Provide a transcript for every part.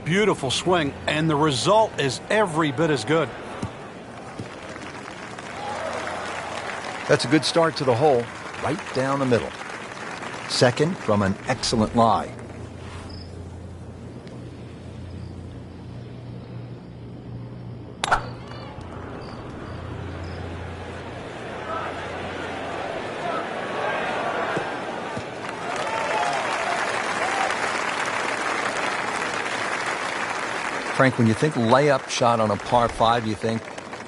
Beautiful swing, and the result is every bit as good. That's a good start to the hole, right down the middle. Second from an excellent lie. Frank, when you think layup shot on a par 5, you think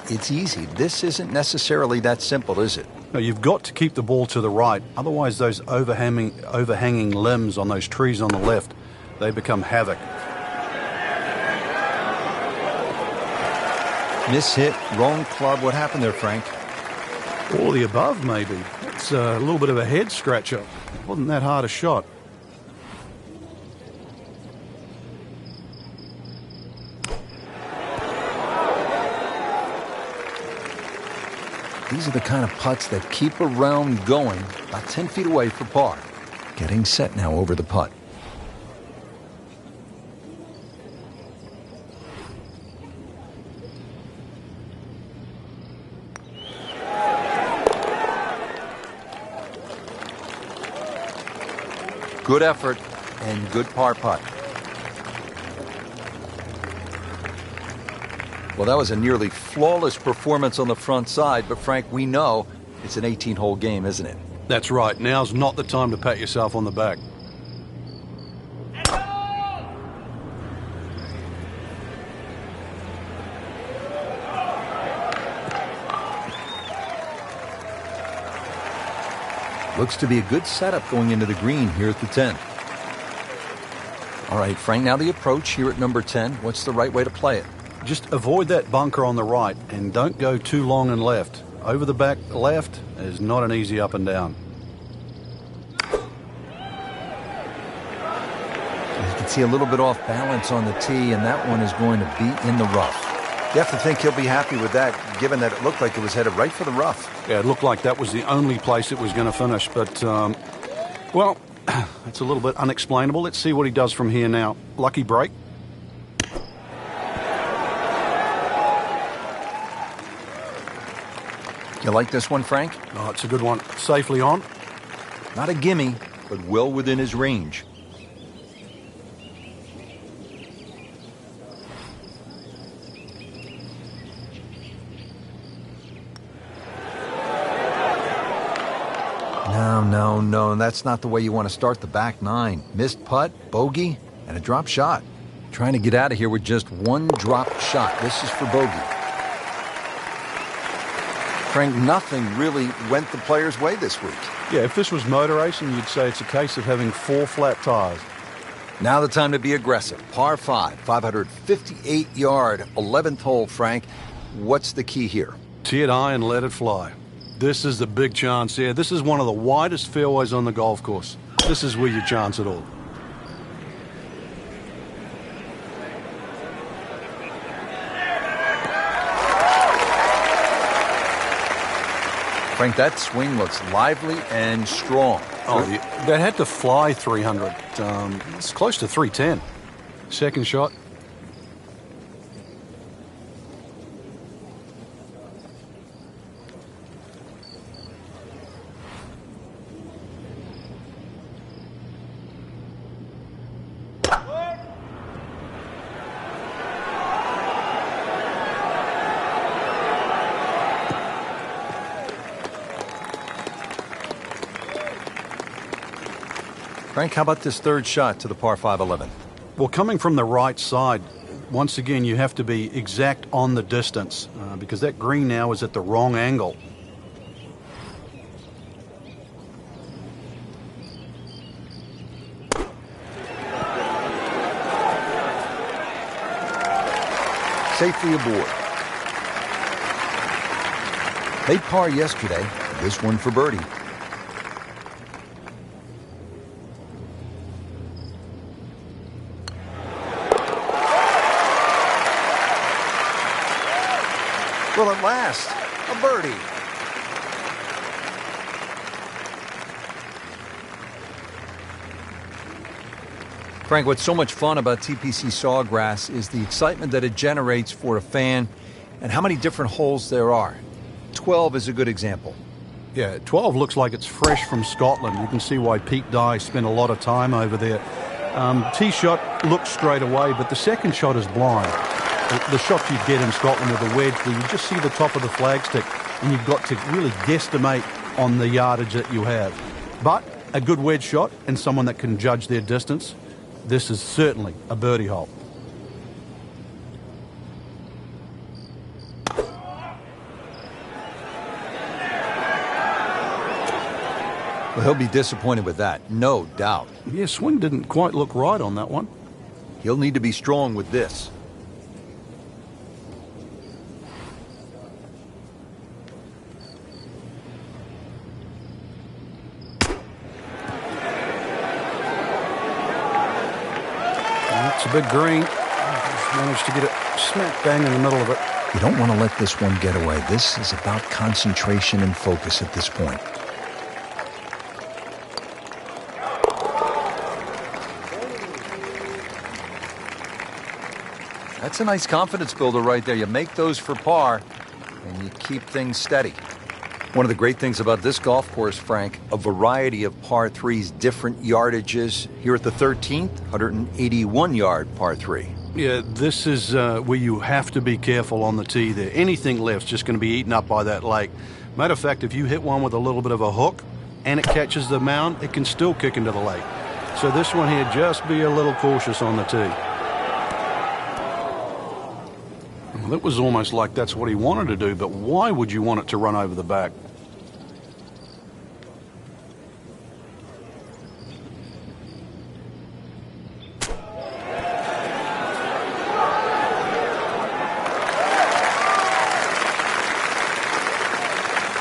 it's easy. This isn't necessarily that simple, is it? No, you've got to keep the ball to the right. Otherwise, those overhanging limbs on those trees on the left, they become havoc. Mishit, wrong club. What happened there, Frank? All of the above, maybe. It's a little bit of a head scratcher. It wasn't that hard a shot. These are the kind of putts that keep a round going about 10 feet away for par. Getting set now over the putt. Good effort and good par putt. Well, that was a nearly flawless performance on the front side, but Frank, we know it's an 18-hole game, isn't it? That's right. Now's not the time to pat yourself on the back. Looks to be a good setup going into the green here at the 10. All right, Frank, now the approach here at number 10. What's the right way to play it? Just avoid that bunker on the right and don't go too long and left. Over the back left is not an easy up and down. You can see a little bit off balance on the tee, and that one is going to be in the rough. You have to think he'll be happy with that, given that it looked like it was headed right for the rough. Yeah, it looked like that was the only place it was going to finish, but, well, it's a little bit unexplainable. Let's see what he does from here now. Lucky break. You like this one, Frank? Oh, it's a good one. Safely on. Not a gimme, but well within his range. No, that's not the way you want to start the back nine. Missed putt, bogey, and a drop shot. Trying to get out of here with just one drop shot. This is for bogey. Frank, nothing really went the player's way this week. Yeah, if this was motor racing, you'd say it's a case of having 4 flat tires. Now the time to be aggressive. Par 5, 558-yard, 11th hole, Frank. What's the key here? Tee it high and let it fly. This is the big chance here. This is one of the widest fairways on the golf course. This is where you chance it all. Frank, that swing looks lively and strong. Oh, that had to fly 300. It's close to 310. Second shot. Frank, how about this third shot to the par 5 11? Well, coming from the right side, once again, you have to be exact on the distance because that green now is at the wrong angle. Safely aboard. Made par yesterday. This one for birdie. Well, at last, a birdie. Frank, what's so much fun about TPC Sawgrass is the excitement that it generates for a fan and how many different holes there are. 12 is a good example. Yeah, 12 looks like it's fresh from Scotland. You can see why Pete Dye spent a lot of time over there. Tee shot looks straight away, but the second shot is blind. The shots you get in Scotland with a wedge where you just see the top of the flagstick and you've got to really guesstimate on the yardage that you have. But a good wedge shot and someone that can judge their distance, this is certainly a birdie hole. Well, he'll be disappointed with that, no doubt. Yeah, swing didn't quite look right on that one. He'll need to be strong with this. It's a big green. Just managed to get it smack bang in the middle of it. You don't want to let this one get away. This is about concentration and focus at this point. That's a nice confidence builder right there. You make those for par, and you keep things steady. One of the great things about this golf course, Frank, a variety of par threes, different yardages. Here at the 13th, 181-yard par three. Yeah, this is where you have to be careful on the tee there. Anything left's just going to be eaten up by that lake. Matter of fact, if you hit one with a little bit of a hook and it catches the mound, it can still kick into the lake. So this one here, just be a little cautious on the tee. Well, it was almost like that's what he wanted to do, but why would you want it to run over the back?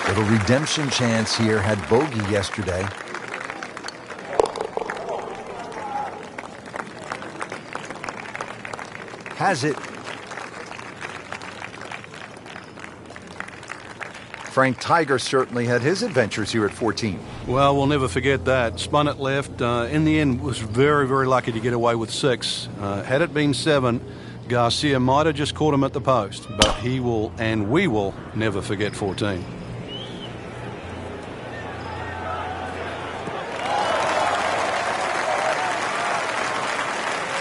Little redemption chance here, had bogey yesterday. Has it. Frank Tiger certainly had his adventures here at 14. Well, we'll never forget that. Spun it left. In the end, was very, very lucky to get away with 6. Had it been 7, Garcia might have just caught him at the post. But he will, and we will, never forget 14.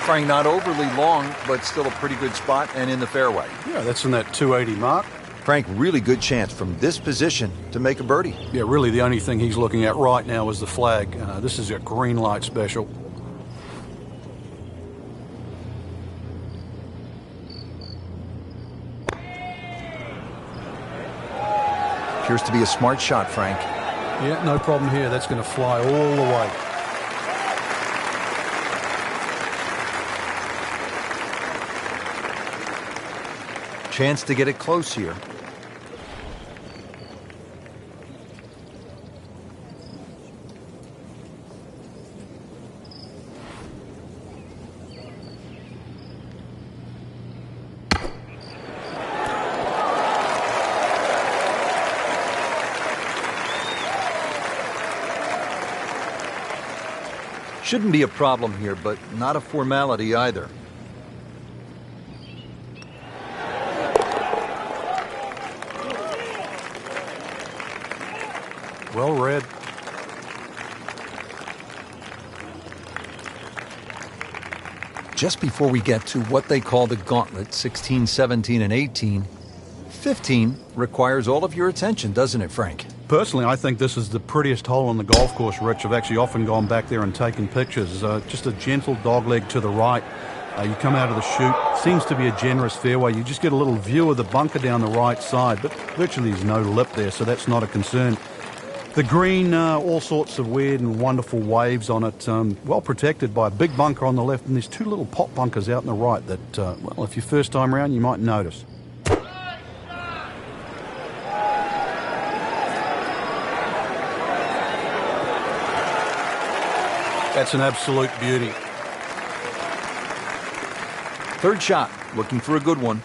Frank, not overly long, but still a pretty good spot and in the fairway. Yeah, that's in that 280 mark. Frank, really good chance from this position to make a birdie. Yeah, really the only thing he's looking at right now is the flag. This is a green light special. Appears to be a smart shot, Frank. Yeah, no problem here. That's going to fly all the way. Chance to get it close here. Shouldn't be a problem here, but not a formality either. Well read. Just before we get to what they call the gauntlet, 16, 17, and 18, 15 requires all of your attention, doesn't it, Frank? Personally, I think this is the prettiest hole on the golf course, Rich. I've actually often gone back there and taken pictures. Just a gentle dogleg to the right. You come out of the chute. Seems to be a generous fairway. You just get a little view of the bunker down the right side, but virtually there's no lip there, so that's not a concern. The green, all sorts of weird and wonderful waves on it, well protected by a big bunker on the left, and there's 2 little pop bunkers out on the right that, well, if you're first time around, you might notice. That's an absolute beauty. Third shot, looking for a good one.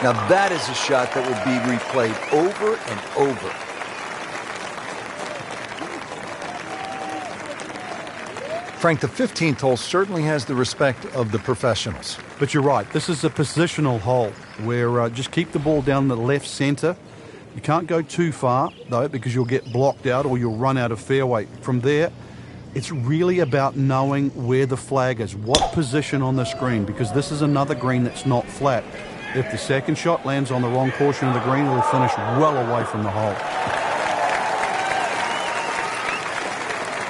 Now that is a shot that will be replayed over and over. Frank, the 15th hole certainly has the respect of the professionals. But you're right, this is a positional hole where just keep the ball down the left center. You can't go too far, though, because you'll get blocked out or you'll run out of fairway. From there, it's really about knowing where the flag is, what position on the screen, because this is another green that's not flat. If the second shot lands on the wrong portion of the green, it'll finish well away from the hole.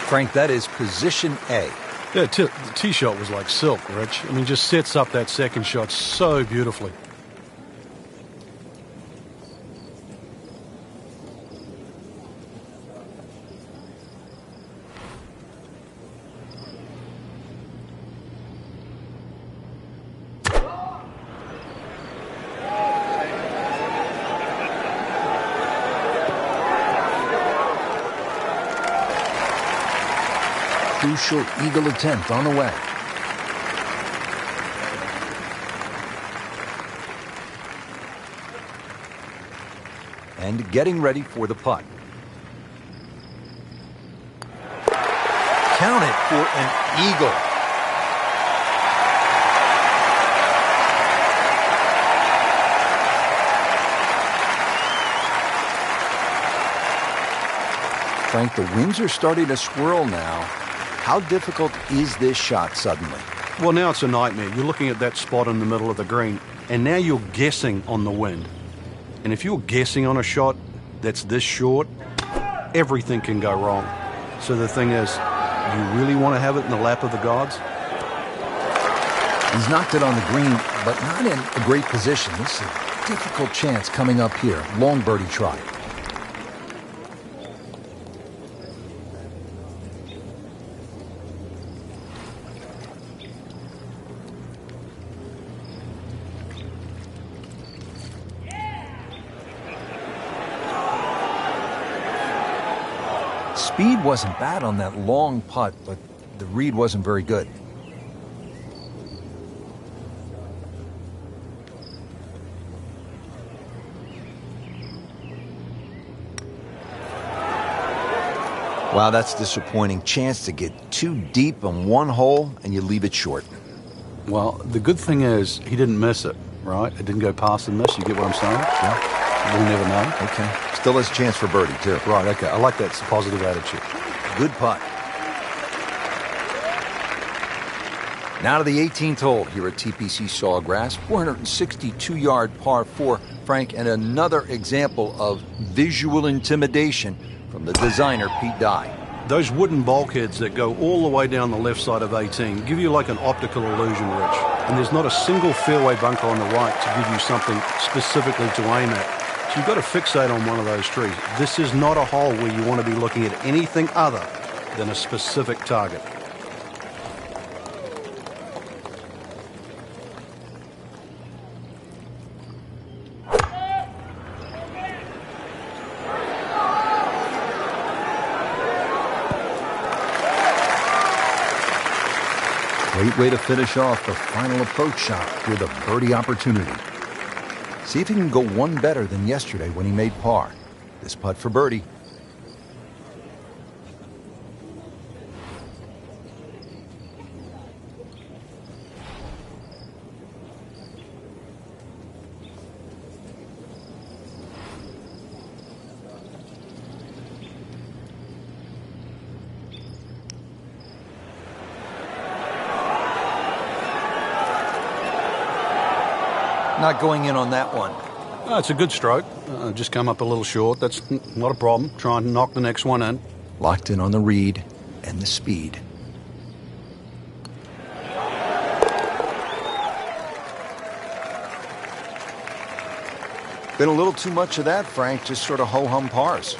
Frank, that is position A. Yeah, the tee shot was like silk, Rich. I mean, just sets up that second shot so beautifully. Crucial eagle attempt on the way. And getting ready for the putt. Count it for an eagle. Frank, the winds are starting to swirl now. How difficult is this shot suddenly? Well, now it's a nightmare. You're looking at that spot in the middle of the green, and now you're guessing on the wind. And if you're guessing on a shot that's this short, everything can go wrong. So the thing is, you really want to have it in the lap of the gods? He's knocked it on the green, but not in a great position. This is a difficult chance coming up here. Long birdie try. Speed wasn't bad on that long putt, but the read wasn't very good. Wow, that's disappointing. Chance to get too deep on one hole, and you leave it short. Well, the good thing is he didn't miss it, right? It didn't go past and miss. You get what I'm saying? Yeah. We'll never know. Okay. Still has a chance for birdie, too. Right, okay. I like that. It's a positive attitude. Good putt. Now to the 18th hole here at TPC Sawgrass. 462-yard par 4, Frank, and another example of visual intimidation from the designer, Pete Dye. Those wooden bulkheads that go all the way down the left side of 18 give you like an optical illusion, Rich. And there's not a single fairway bunker on the right to give you something specifically to aim at. So you've got to fixate on one of those trees. This is not a hole where you want to be looking at anything other than a specific target. Great way to finish off the final approach shot with a birdie opportunity. See if he can go one better than yesterday when he made par. This putt for birdie. Not going in on that one. Oh, it's a good stroke. Just come up a little short. That's not a problem. Try and knock the next one in. Locked in on the read and the speed. Been a little too much of that, Frank. Just sort of ho-hum pars.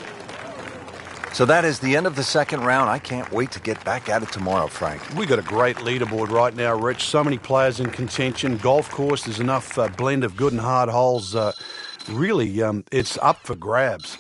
So that is the end of the second round. I can't wait to get back at it tomorrow, Frank. We got a great leaderboard right now, Rich. So many players in contention. Golf course, there's enough blend of good and hard holes. Really, it's up for grabs.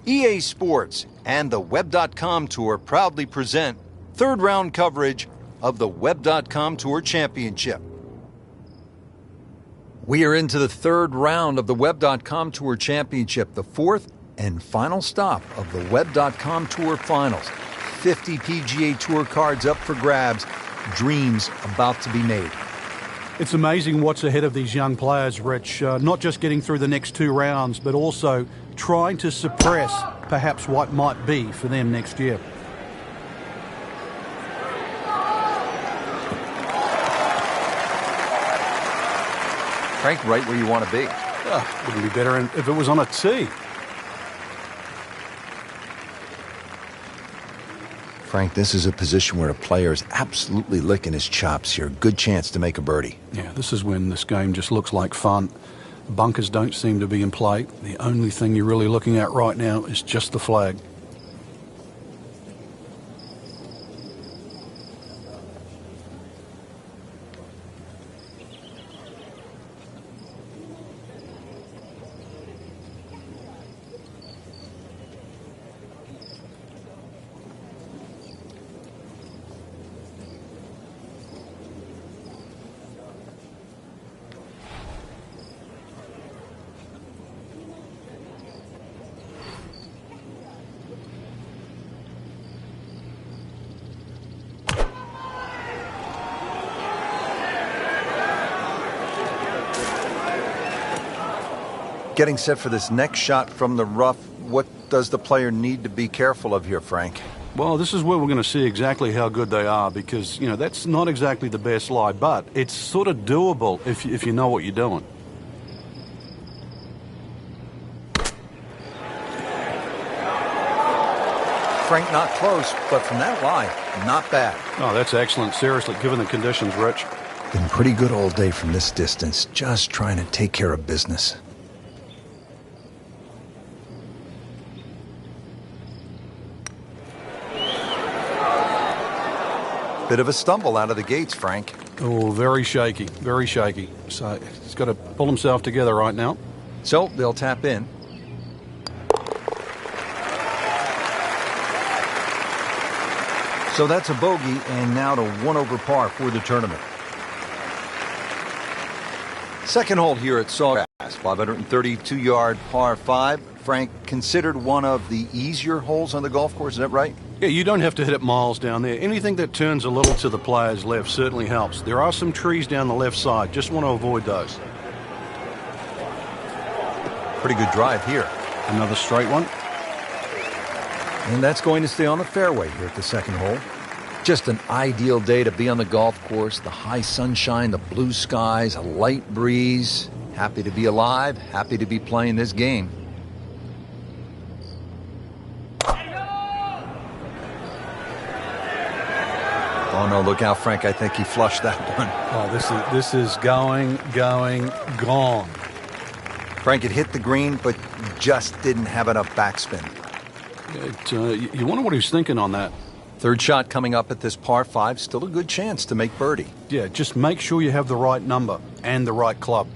EA Sports and the Web.com Tour proudly present third round coverage of the Web.com Tour Championship. We are into the third round of the Web.com Tour Championship, the fourth and final stop of the Web.com Tour Finals. 50 PGA Tour cards up for grabs, dreams about to be made. It's amazing what's ahead of these young players, Rich. Not just getting through the next two rounds, but also trying to suppress perhaps what might be for them next year. Frank, right where you want to be. Wouldn't be better if it was on a tee. Frank, this is a position where a player is absolutely licking his chops here. Good chance to make a birdie. Yeah, this is when this game just looks like fun. Bunkers don't seem to be in play. The only thing you're really looking at right now is just the flag. Getting set for this next shot from the rough, what does the player need to be careful of here, Frank? Well, this is where we're going to see exactly how good they are because, you know, that's not exactly the best lie, but it's sort of doable if you know what you're doing. Frank, not close, but from that line, not bad. Oh, that's excellent. Seriously, given the conditions, Rich. Been pretty good all day from this distance, just trying to take care of business. Bit of a stumble out of the gates, Frank. Oh, very shaky, very shaky. So he's got to pull himself together right now. So they'll tap in. So that's a bogey, and now to 1 over par for the tournament. Second hole here at Sawgrass, 532-yard par 5. Frank, considered one of the easier holes on the golf course, is that right? Yeah, you don't have to hit it miles down there. Anything that turns a little to the player's left certainly helps. There are some trees down the left side. Just want to avoid those. Pretty good drive here. Another straight one. And that's going to stay on the fairway here at the second hole. Just an ideal day to be on the golf course. The high sunshine, the blue skies, a light breeze. Happy to be alive, happy to be playing this game. Oh no, look out, Frank. I think he flushed that one. Oh, this is going, gone. Frank, it hit the green, but just didn't have enough backspin. You wonder what he's thinking on that. Third shot coming up at this par 5. Still a good chance to make birdie. Yeah, just make sure you have the right number and the right club.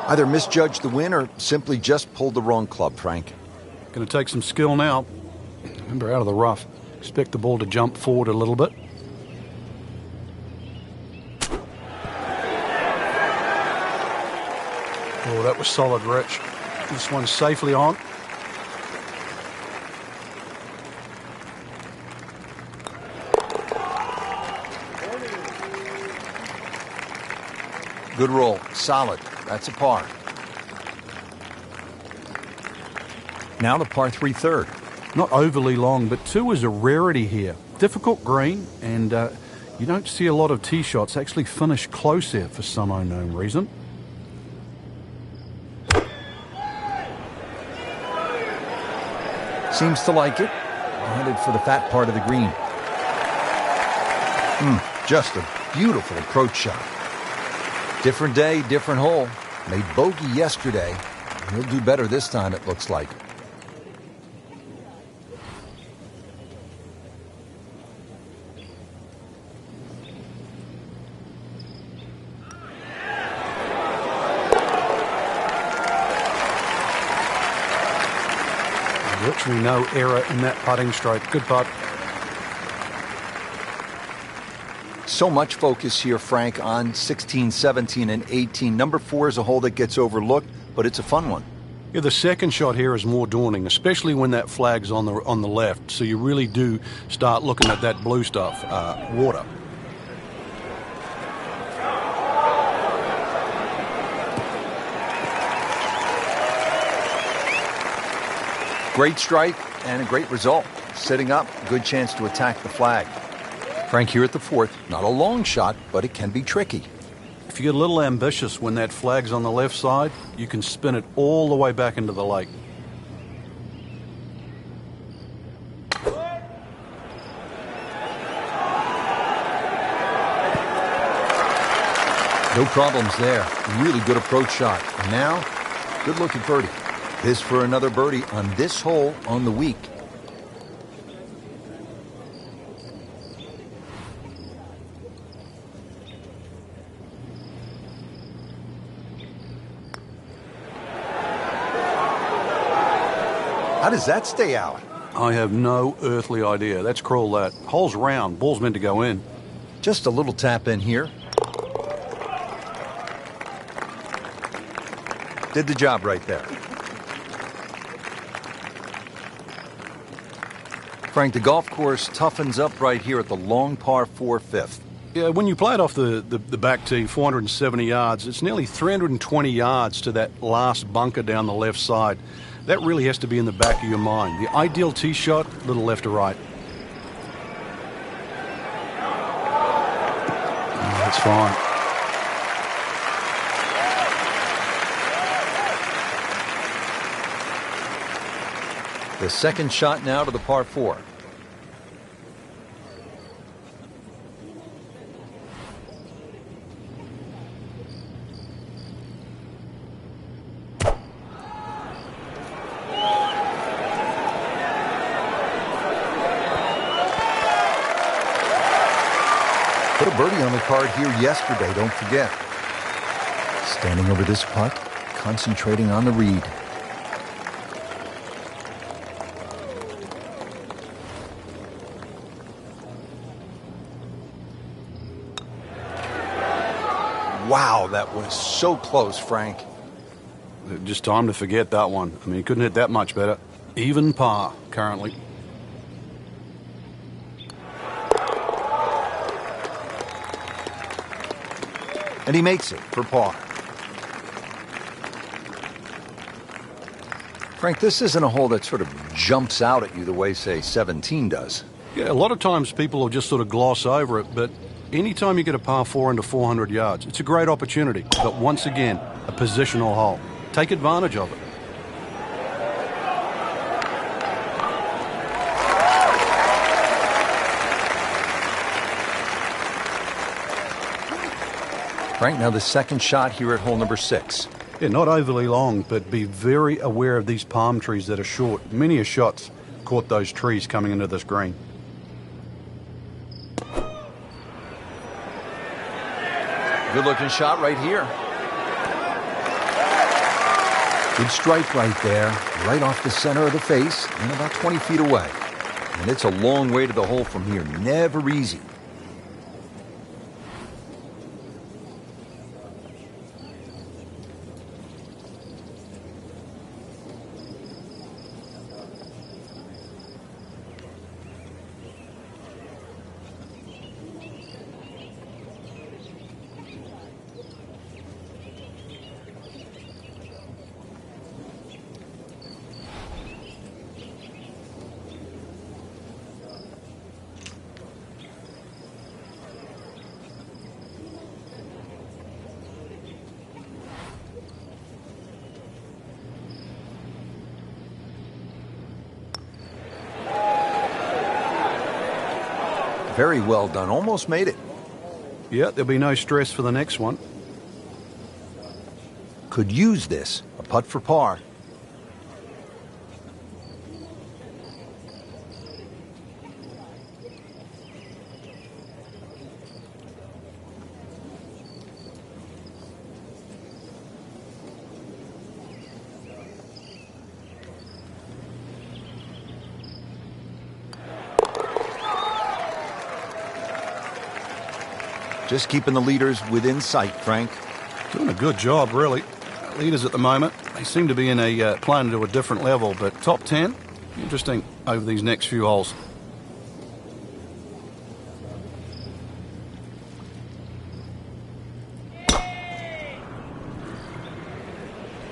Either misjudged the win or simply just pulled the wrong club, Frank. Going to take some skill now. Remember, out of the rough. Expect the ball to jump forward a little bit. Oh, that was solid, Rich. This one's safely on. Good roll. Solid. That's a par. Now to par 3 third. Not overly long, but 2 is a rarity here. Difficult green, and you don't see a lot of tee shots actually finish close here for some unknown reason. Seems to like it. Headed for the fat part of the green. Just a beautiful approach shot. Different day, different hole. Made bogey yesterday. He'll do better this time, it looks like. virtually no error in that putting stroke. Good putt. So much focus here, Frank, on 16, 17, and 18. Number 4 is a hole that gets overlooked, but it's a fun one. Yeah, the second shot here is more daunting, especially when that flag's on the left. So you really do start looking at that blue stuff, water. Great strike and a great result. Setting up, good chance to attack the flag. Frank, here at the 4th, not a long shot, but it can be tricky. If you get a little ambitious when that flag's on the left side, you can spin it all the way back into the lake. No problems there. Really good approach shot. And now, good look at birdie. This for another birdie on this hole on the week. How does that stay out? I have no earthly idea. Let's crawl that. Hole's round. Ball's meant to go in. Just a little tap in here. Did the job right there. Frank, the golf course toughens up right here at the long par 4 5th. Yeah, when you play it off the back tee, 470 yards, it's nearly 320 yards to that last bunker down the left side. That really has to be in the back of your mind. The ideal tee shot, a little left to right. Oh, that's fine. The second shot now to the par 4. Put a birdie on the card here yesterday, don't forget. Standing over this putt, concentrating on the read. Wow, that was so close, Frank. Just time to forget that one. I mean, he couldn't hit that much better. Even par, currently. And he makes it for par. Frank, this isn't a hole that sort of jumps out at you the way, say, 17 does. Yeah, a lot of times people will just sort of gloss over it, but anytime you get a par 4 into 400 yards, it's a great opportunity. But once again, a positional hole. Take advantage of it. Frank, now the second shot here at hole number 6. Yeah, not overly long, but be very aware of these palm trees that are short. Many a shot's caught those trees coming into this green. Good looking shot right here. Good strike right there, right off the center of the face and about 20 feet away. And it's a long way to the hole from here. Never easy. Very well done. Almost made it. Yeah, there'll be no stress for the next one. Could use this. A putt for par. Just keeping the leaders within sight, Frank. Doing a good job, really. Leaders at the moment, they seem to be in a playing to a different level, but top 10, interesting over these next few holes.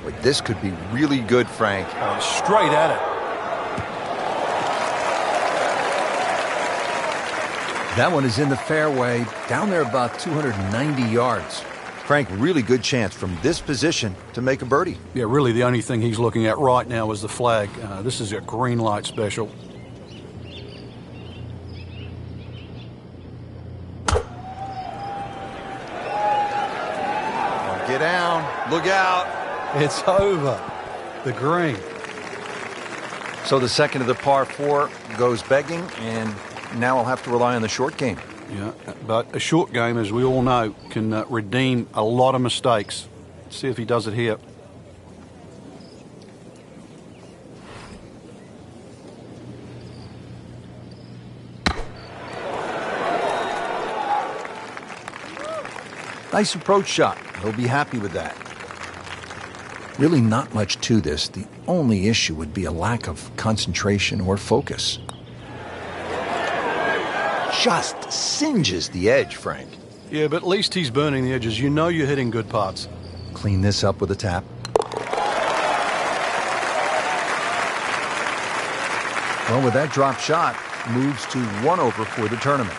But this could be really good, Frank. Straight at it. That one is in the fairway, down there about 290 yards. Frank, really good chance from this position to make a birdie. Yeah, really the only thing he's looking at right now is the flag. This is a green light special. Get down. Look out. It's over. The green. So the second of the par 4 goes begging, and now I'll have to rely on the short game. Yeah, but a short game, as we all know, can redeem a lot of mistakes. Let's see if he does it here. Nice approach shot. He'll be happy with that. Really not much to this. The only issue would be a lack of concentration or focus. Just singes the edge, Frank. Yeah, but at least he's burning the edges. You know you're hitting good putts. Clean this up with a tap. Well, with that drop shot, moves to 1 over for the tournament.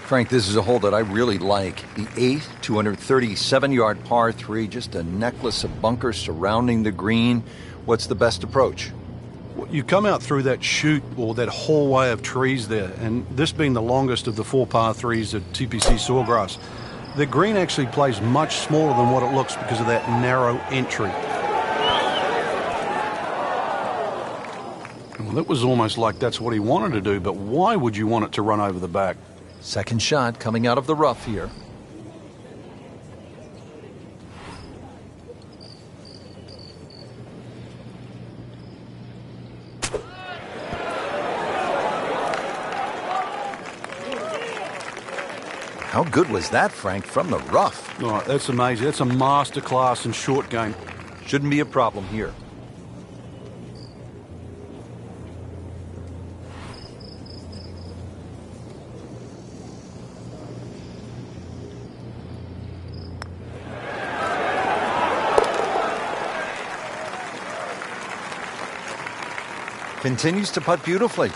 Frank, this is a hole that I really like. The 8th, 237-yard par 3, just a necklace of bunkers surrounding the green. What's the best approach? You come out through that chute or that hallway of trees there, and this being the longest of the 4 par 3s at TPC Sawgrass, the green actually plays much smaller than what it looks because of that narrow entry. Well, it was almost like that's what he wanted to do, but why would you want it to run over the back? Second shot coming out of the rough here. How good was that, Frank, from the rough? Oh, that's amazing. That's a masterclass in short game. Shouldn't be a problem here. Continues to putt beautifully.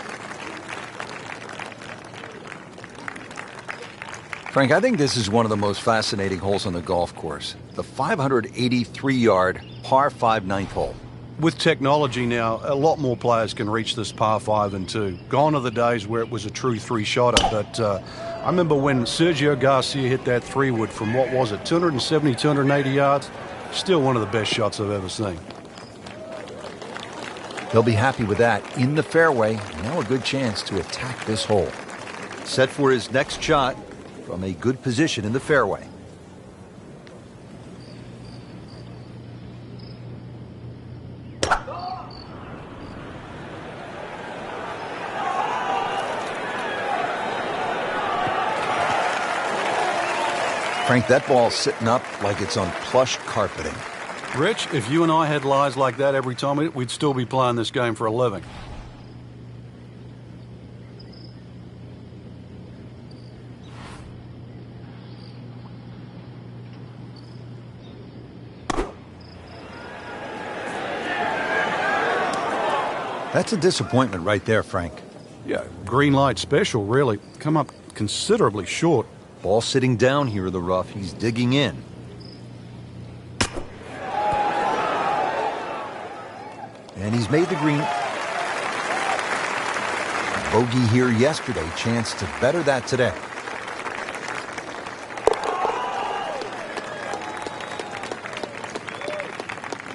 Frank, I think this is one of the most fascinating holes on the golf course. The 583-yard par 5 9th hole. With technology now, a lot more players can reach this par 5 and 2. Gone are the days where it was a true 3-shotter, but I remember when Sergio Garcia hit that 3-wood from, what was it, 270, 280 yards? Still one of the best shots I've ever seen. He'll be happy with that in the fairway. Now a good chance to attack this hole. Set for his next shot from a good position in the fairway. Frank, that ball's sitting up like it's on plush carpeting. Rich, if you and I had lies like that every time, we'd still be playing this game for a living. That's a disappointment right there, Frank. Yeah, green light special, really. Come up considerably short. Ball sitting down here in the rough. He's digging in. And he's made the green. Bogey here yesterday. Chance to better that today.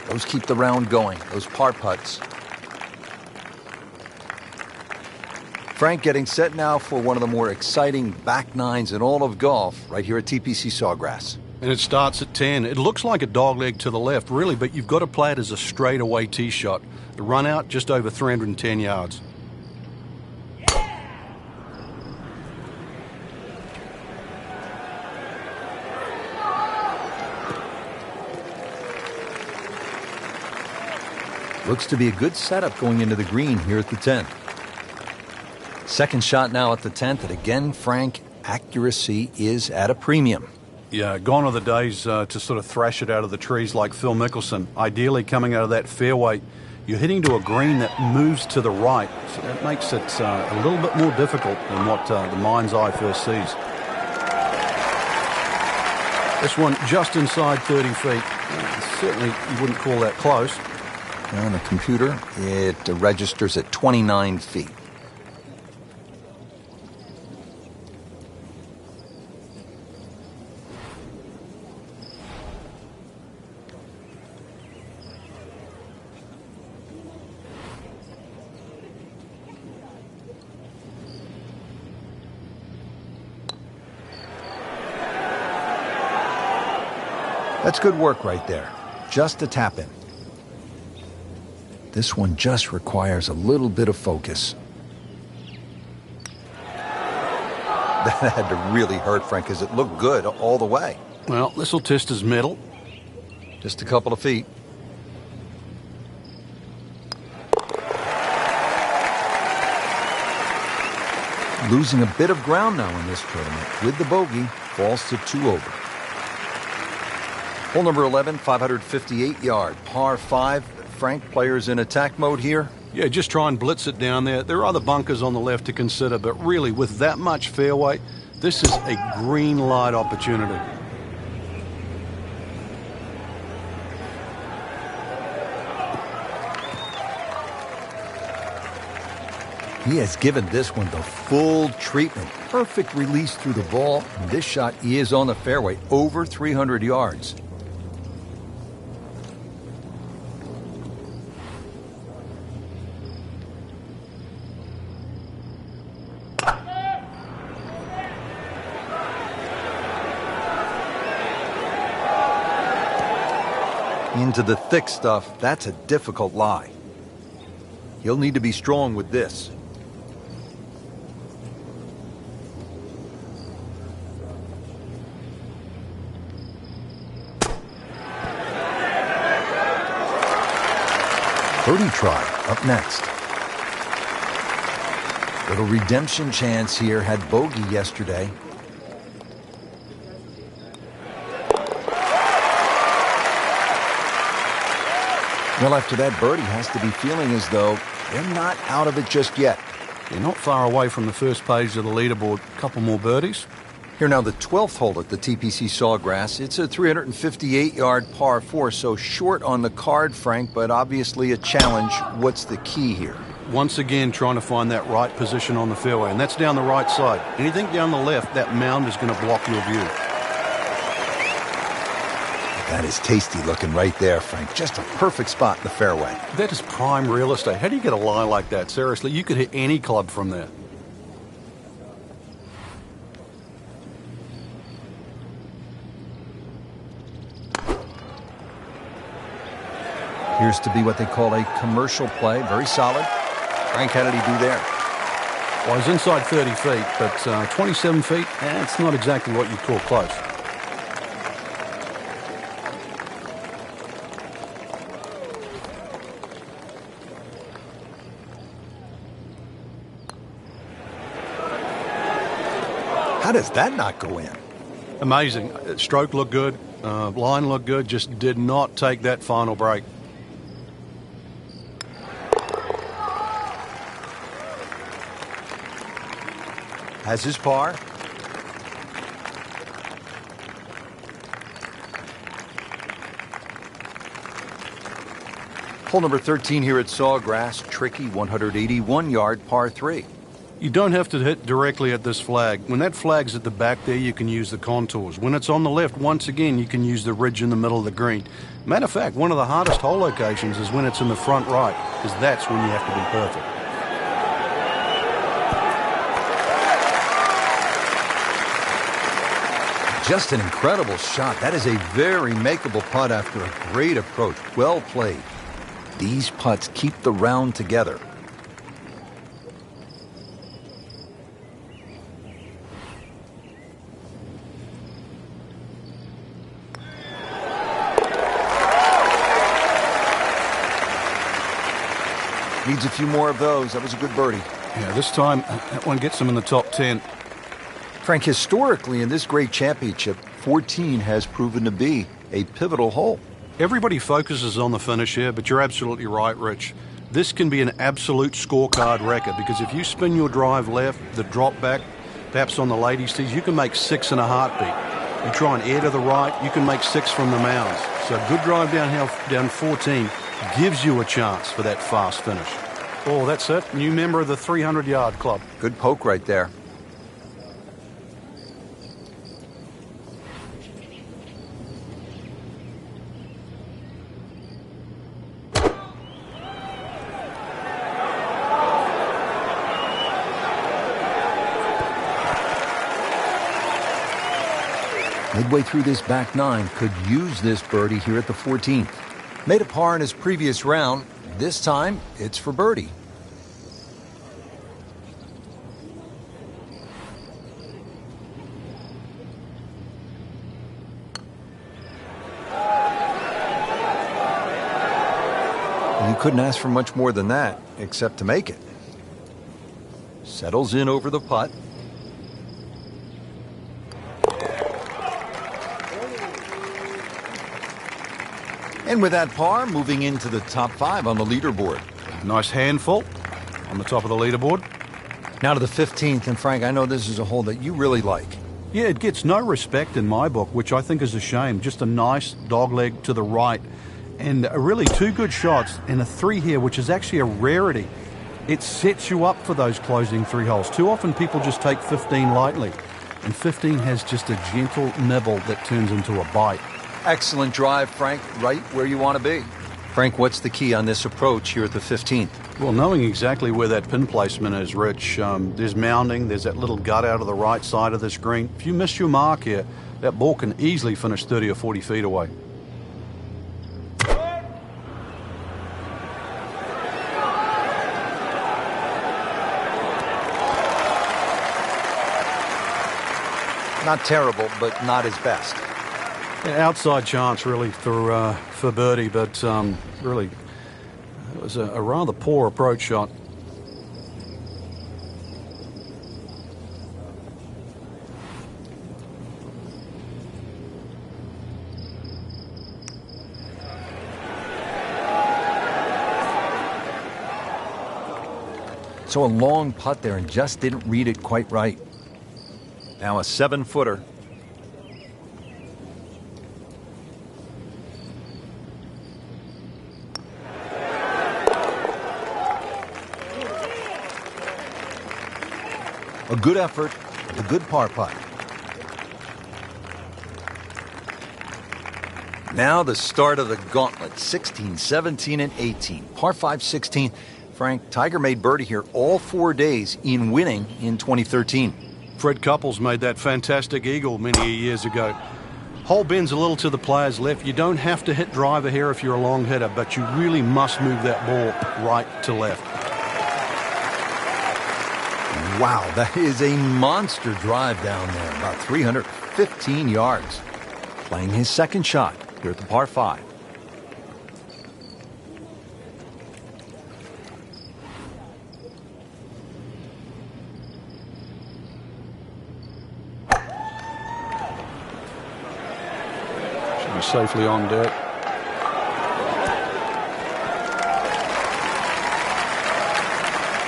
Those keep the round going. Those par putts. Frank getting set now for one of the more exciting back nines in all of golf right here at TPC Sawgrass. And it starts at 10. It looks like a dogleg to the left, really, but you've got to play it as a straightaway tee shot. The run out just over 310 yards. Looks to be a good setup going into the green here at the 10th. Second shot now at the 10th, and again, Frank, accuracy is at a premium. Yeah, gone are the days to sort of thrash it out of the trees like Phil Mickelson. Ideally, coming out of that fairway, you're hitting to a green that moves to the right, so that makes it a little bit more difficult than what the mind's eye first sees. This one just inside 30 feet. Certainly you wouldn't call that close. On the computer, it registers at 29 feet. That's good work right there. Just a tap in. This one just requires a little bit of focus. That had to really hurt, Frank, because it looked good all the way. Well, this will test his mettle. Just a couple of feet. Losing a bit of ground now in this tournament. With the bogey, falls to 2 over. Hole number 11, 558 yard, par 5. Frank, players in attack mode here. Yeah, just try and blitz it down there. There are other bunkers on the left to consider, but really, with that much fairway, this is a green light opportunity. He has given this one the full treatment. Perfect release through the ball. And this shot is on the fairway, over 300 yards. Into the thick stuff, that's a difficult lie. He'll need to be strong with this. Birdie try up next. Little redemption chance here, had bogey yesterday. Well, after that birdie, has to be feeling as though they're not out of it just yet. They're not far away from the first page of the leaderboard. A couple more birdies. Here now, the 12th hole at the TPC Sawgrass. It's a 358-yard par 4, so short on the card, Frank, but obviously a challenge. What's the key here? Once again, trying to find that right position on the fairway, and that's down the right side. Anything down the left, that mound is going to block your view. That is tasty looking right there, Frank. Just a perfect spot in the fairway. That is prime real estate. How do you get a lie like that? Seriously, you could hit any club from there. Appears to be what they call a commercial play. Very solid. Frank, how did he do there? Well, he's inside 30 feet, but 27 feet, it's not exactly what you'd call close. How does that not go in? Amazing. Stroke looked good. Line looked good. Just did not take that final break. Has his par. Hole number 13 here at Sawgrass. Tricky 181-yard par 3. You don't have to hit directly at this flag. When that flag's at the back there, you can use the contours. When it's on the left, once again, you can use the ridge in the middle of the green. Matter of fact, one of the hardest hole locations is when it's in the front right, because that's when you have to be perfect. Just an incredible shot. That is a very makeable putt after a great approach. Well played. These putts keep the round together. Needs a few more of those. That was a good birdie. Yeah, this time that one gets him in the top 10. Frank, historically in this great championship, 14 has proven to be a pivotal hole. Everybody focuses on the finish here, but you're absolutely right, Rich. This can be an absolute scorecard record because if you spin your drive left, the drop back, perhaps on the ladies' tees, you can make 6 in a heartbeat. You try and air to the right, you can make 6 from the mounds. So a good drive down 14 gives you a chance for that fast finish. Oh, that's it. New member of the 300-yard club. Good poke right there. Midway through this back nine, could use this birdie here at the 14th. Made a par in his previous round. This time, it's for birdie. You couldn't ask for much more than that, except to make it. Settles in over the putt. And with that par, moving into the top 5 on the leaderboard. Nice handful on the top of the leaderboard. Now to the 15th, and Frank, I know this is a hole that you really like. Yeah, it gets no respect in my book, which I think is a shame. Just a nice dogleg to the right. And really 2 good shots and a 3 here, which is actually a rarity. It sets you up for those closing 3 holes. Too often people just take 15 lightly. And 15 has just a gentle nibble that turns into a bite. Excellent drive, Frank, right where you want to be. Frank, what's the key on this approach here at the 15th? Well, knowing exactly where that pin placement is, Rich, there's mounding, there's that little gut out of the right side of this green. If you miss your mark here, that ball can easily finish 30 or 40 feet away. Not terrible, but not his best. Yeah, outside chance, really, for birdie, but really, it was a rather poor approach shot. So a long putt there and just didn't read it quite right. Now a 7-footer. A good effort, a good par putt. Now the start of the gauntlet, 16, 17, and 18. Par 5, 16. Frank, Tiger made birdie here all 4 days in winning in 2013. Fred Couples made that fantastic eagle many years ago. Hole bends a little to the player's left. You don't have to hit driver here if you're a long hitter, but you really must move that ball right to left. Wow, that is a monster drive down there, about 315 yards. Playing his second shot here at the par 5. Should be safely on deck.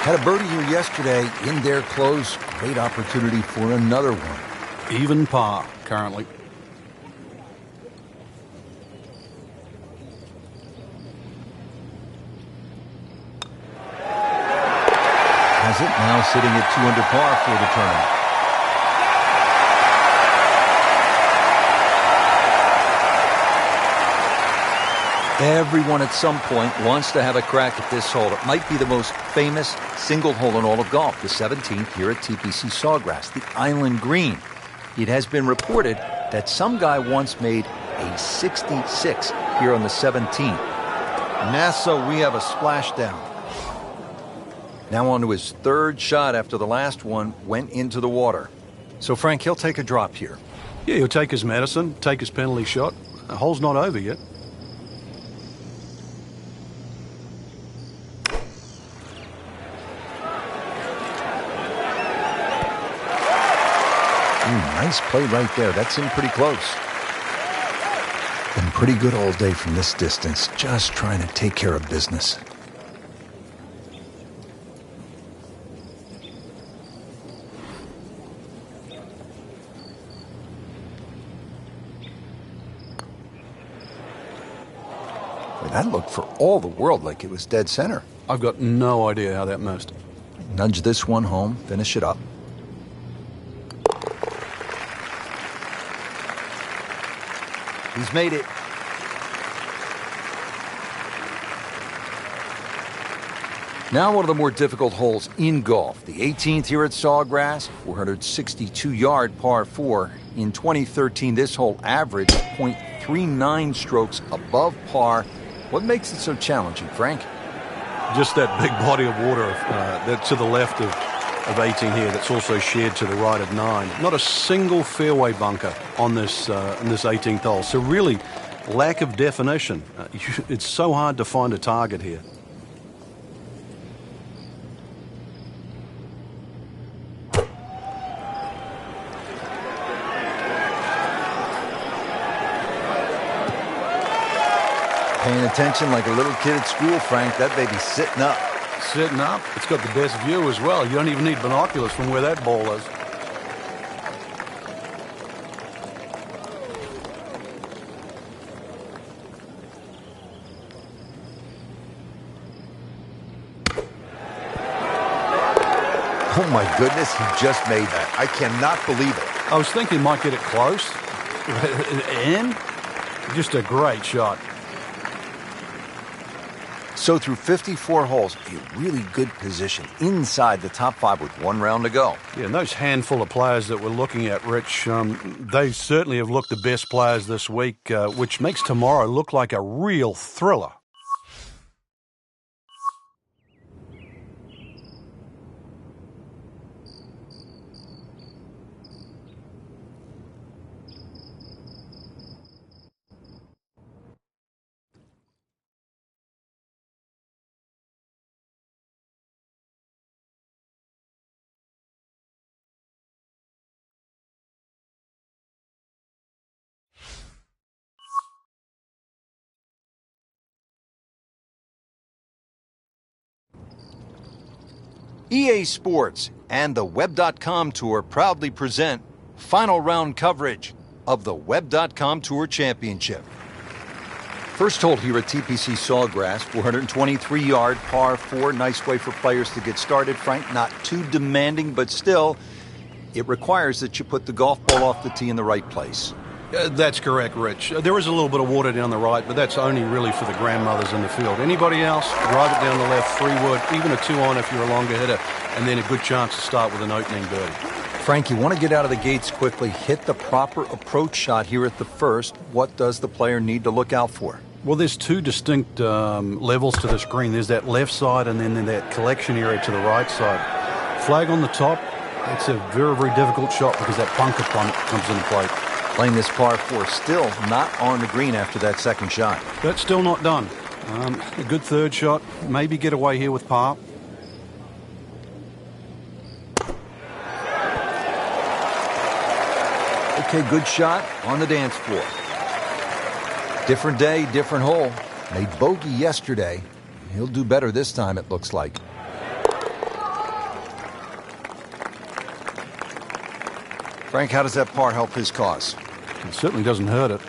Had a birdie here yesterday in their close. Great opportunity for another one. Even par currently. Has it now sitting at 2 under par for the tournament. Everyone at some point wants to have a crack at this hole. It might be the most famous single hole in all of golf, the 17th here at TPC Sawgrass, the Island Green. It has been reported that some guy once made a 66 here on the 17th. NASA, we have a splashdown. Now on to his third shot after the last one went into the water. So, Frank, he'll take a drop here. Yeah, he'll take his medicine, take his penalty shot. The hole's not over yet. Nice play right there. That's in pretty close. Been pretty good all day from this distance, just trying to take care of business. Well, that looked for all the world like it was dead center. I've got no idea how that missed. Nudge this one home, finish it up. He's made it. Now one of the more difficult holes in golf. The 18th here at Sawgrass, 462-yard par 4. In 2013, this hole averaged .39 strokes above par. What makes it so challenging, Frank? Just that big body of water that's to the left of 18 here, that's also shared to the right of 9. Not a single fairway bunker on this 18th hole. So really, lack of definition. It's so hard to find a target here. Paying attention like a little kid at school, Frank. That baby's sitting up. Sitting up. It's got the best view as well. You don't even need binoculars from where that ball is. Oh my goodness, he just made that. I cannot believe it. I was thinking he might get it close. And just a great shot. So through 54 holes, a really good position inside the top 5 with 1 round to go. Yeah, and those handful of players that we're looking at, Rich, they certainly have looked the best players this week, which makes tomorrow look like a real thriller. EA Sports and the Web.com Tour proudly present final round coverage of the Web.com Tour Championship. First hole here at TPC Sawgrass, 423-yard par 4. Nice way for players to get started, Frank. Not too demanding, but still, it requires that you put the golf ball off the tee in the right place. That's correct, Rich. There is a little bit of water down the right, but that's only really for the grandmothers in the field. Anybody else, drive it down the left, 3-wood, even a 2-on if you're a longer hitter, and then a good chance to start with an opening birdie. Frank, you want to get out of the gates quickly, hit the proper approach shot here at the first. What does the player need to look out for? Well, there's 2 distinct levels to this green. There's that left side and then that collection area to the right side. Flag on the top, it's a very, very difficult shot because that bunker comes into play. Playing this par 4, still not on the green after that second shot. That's still not done. A good third shot, maybe get away here with par. Okay, good shot on the dance floor. Different day, different hole. Made bogey yesterday. He'll do better this time, it looks like. Frank, how does that par help his cause? It certainly doesn't hurt it.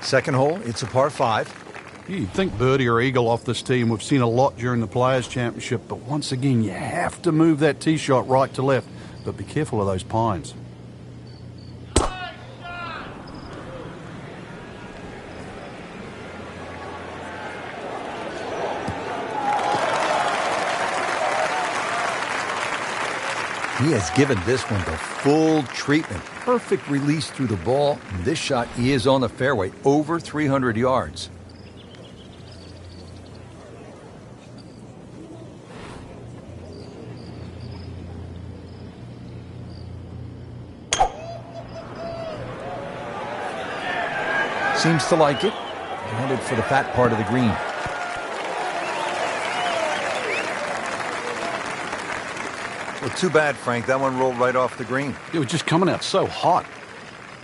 Second hole, it's a par 5. You'd think birdie or eagle off this tee, and we've seen a lot during the Players' Championship, but once again, you have to move that tee shot right to left, but be careful of those pines. He has given this one the full treatment. Perfect release through the ball. And this shot is on the fairway, over 300 yards. Seems to like it. Headed for the fat part of the green. Well, too bad, Frank. That one rolled right off the green. It was just coming out so hot.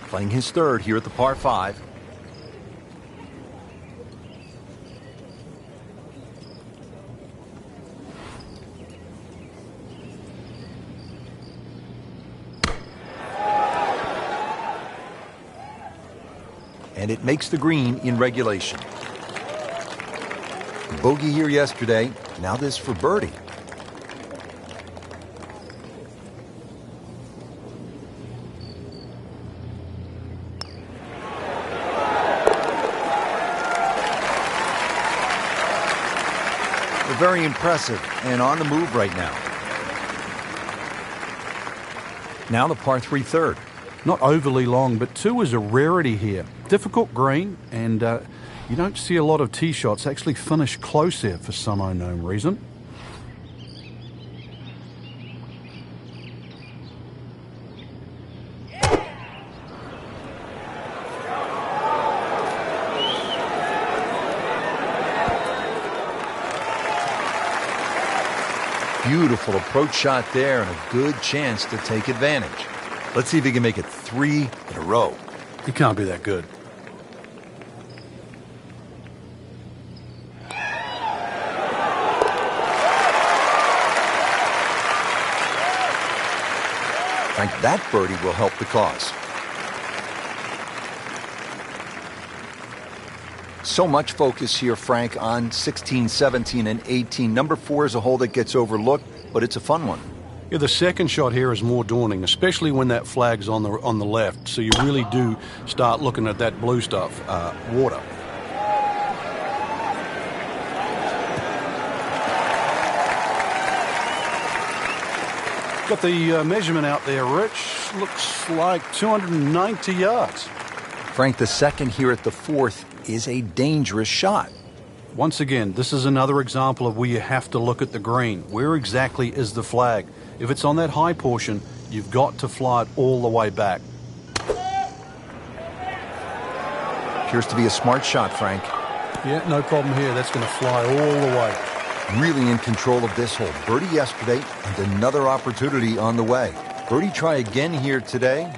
Playing his third here at the par 5. And it makes the green in regulation. Bogey here yesterday. Now this for birdie. Very impressive and on the move right now. Now the par 3 third. Not overly long, but 2 is a rarity here. Difficult green, and you don't see a lot of tee shots actually finish close here for some unknown reason. Beautiful approach shot there and a good chance to take advantage. Let's see if he can make it 3 in a row. He can't be that good. Frank, that birdie will help the cause. So much focus here, Frank, on 16, 17, and 18. Number 4 is a hole that gets overlooked, but it's a fun one. Yeah, the second shot here is more daunting, especially when that flag's on the left. So you really do start looking at that blue stuff, water. Got the measurement out there, Rich. Looks like 290 yards. Frank, the second here at the 4th is a dangerous shot. Once again, this is another example of where you have to look at the green. Where exactly is the flag? If it's on that high portion, you've got to fly it all the way back. Appears to be a smart shot, Frank. Yeah, no problem here. That's going to fly all the way. Really in control of this hole. Birdie yesterday and another opportunity on the way. Birdie try again here today.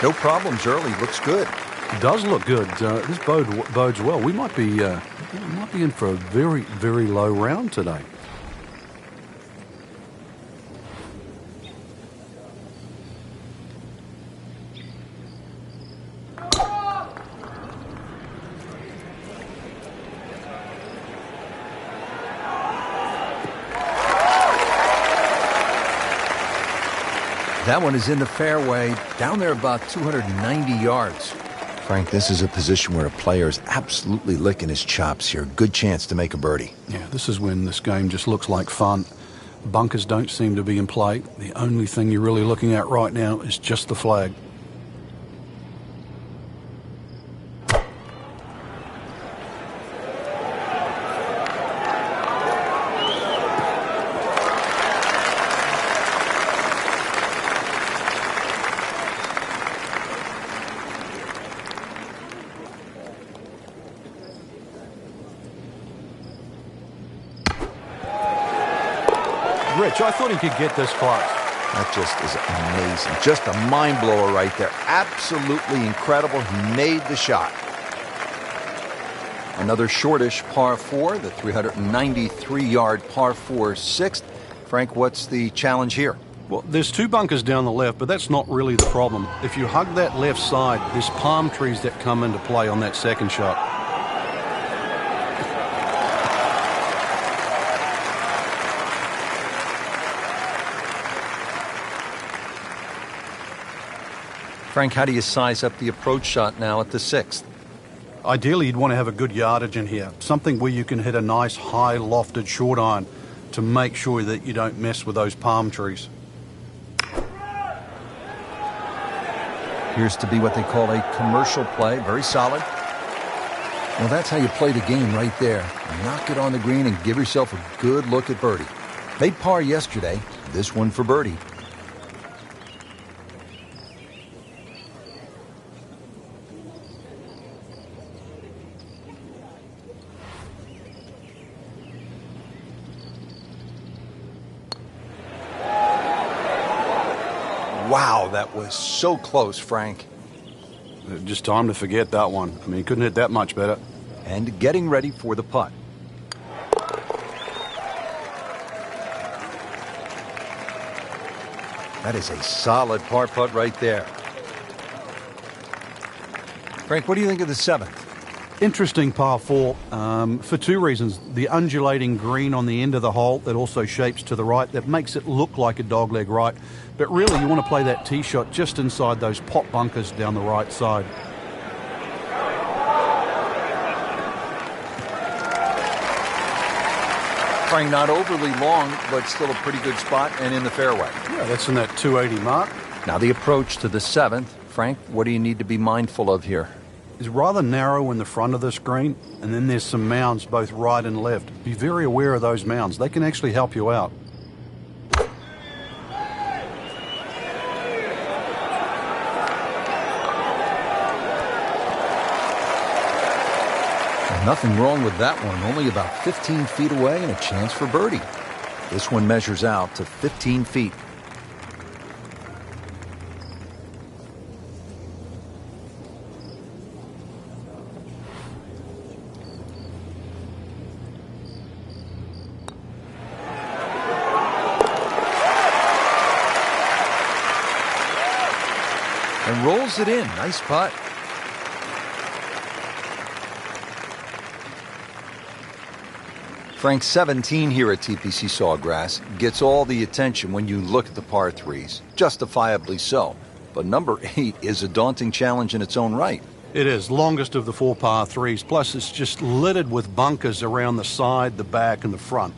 No problems early. Looks good. It does look good. This bodes well. We might be in for a very, very low round today. That one is in the fairway, down there about 290 yards. Frank, this is a position where a player is absolutely licking his chops here. Good chance to make a birdie. Yeah, this is when this game just looks like fun. Bunkers don't seem to be in play. The only thing you're really looking at right now is just the flag. Rich, I thought he could get this close. That just is amazing. Just a mind blower right there. Absolutely incredible. He made the shot. Another shortish par 4, the 393-yard par 4 sixth. Frank, what's the challenge here? Well, there's 2 bunkers down the left, but that's not really the problem. If you hug that left side, there's palm trees that come into play on that second shot. Frank, how do you size up the approach shot now at the 6th? Ideally, you'd want to have a good yardage in here. Something where you can hit a nice, high, lofted short iron to make sure that you don't mess with those palm trees. Appears to be what they call a commercial play. Very solid. Well, that's how you play the game right there. Knock it on the green and give yourself a good look at birdie. Made par yesterday. This one for birdie. Wow, that was so close, Frank. Just time to forget that one. I mean, he couldn't hit that much better. And getting ready for the putt. That is a solid par putt right there. Frank, what do you think of the 7th? Interesting par 4 for two reasons. The undulating green on the end of the hole that also shapes to the right, that makes it look like a dogleg right. But really, you want to play that tee shot just inside those pot bunkers down the right side. Frank, not overly long, but still a pretty good spot and in the fairway. Yeah, that's in that 280 mark. Now the approach to the 7th. Frank, what do you need to be mindful of here? It's rather narrow in the front of the green, and then there's some mounds both right and left. Be very aware of those mounds. They can actually help you out. Nothing wrong with that one. Only about 15 feet away and a chance for birdie. This one measures out to 15 feet. And rolls it in. Nice putt. Frank, 17 here at TPC Sawgrass gets all the attention when you look at the par 3s. Justifiably so. But number 8 is a daunting challenge in its own right. It is. Longest of the 4 par 3s. Plus, it's just littered with bunkers around the side, the back, and the front.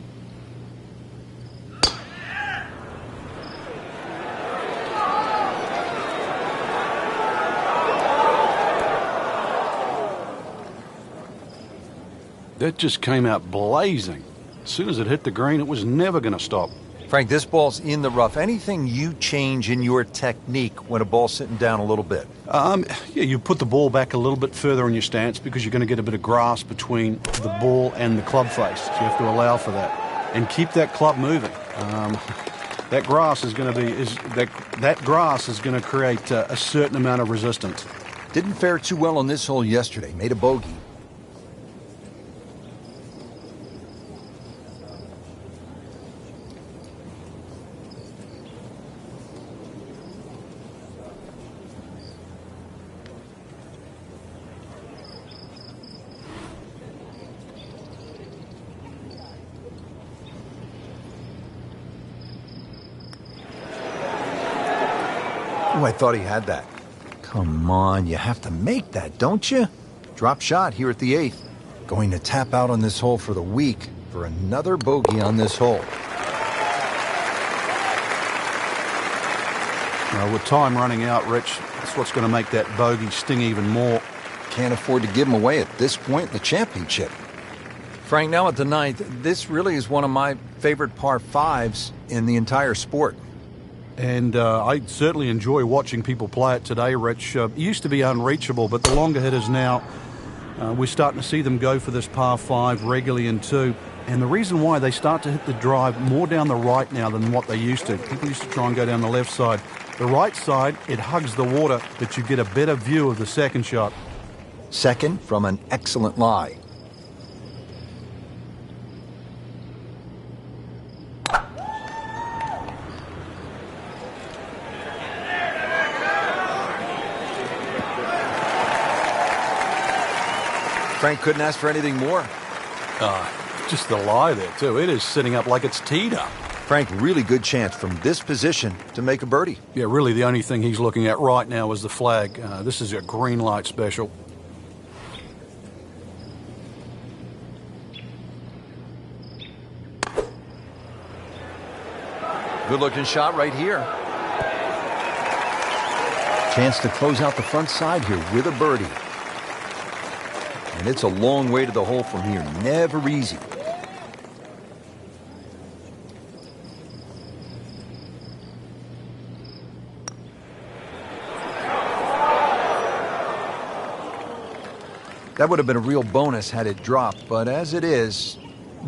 That just came out blazing. As soon as it hit the green, it was never going to stop. Frank, this ball's in the rough. Anything you change in your technique when a ball's sitting down a little bit? Yeah, you put the ball back a little bit further in your stance because you're going to get a bit of grass between the ball and the club face. So you have to allow for that. And keep that club moving. That grass is going to be that grass is going to create a certain amount of resistance. Didn't fare too well on this hole yesterday. Made a bogey. Oh, I thought he had that. Come on, you have to make that, don't you? Drop shot here at the 8th. Going to tap out on this hole for the week for another bogey on this hole. With time running out, Rich, that's what's going to make that bogey sting even more. Can't afford to give him away at this point in the championship. Frank, now at the 9th, this really is one of my favorite par 5s in the entire sport. And I certainly enjoy watching people play it today, Rich. It used to be unreachable, but the longer hitters now, we're starting to see them go for this par 5 regularly in 2. And the reason why they start to hit the drive more down the right now than what they used to. People used to try and go down the left side. The right side, it hugs the water, but you get a better view of the second shot. Second from an excellent lie. Frank couldn't ask for anything more. Just the lie there, too. It is sitting up like it's teed up. Frank, really good chance from this position to make a birdie. Yeah, really the only thing he's looking at right now is the flag. This is a green light special. Good-looking shot right here. Chance to close out the front side here with a birdie. And it's a long way to the hole from here. Never easy. That would have been a real bonus had it dropped, but as it is,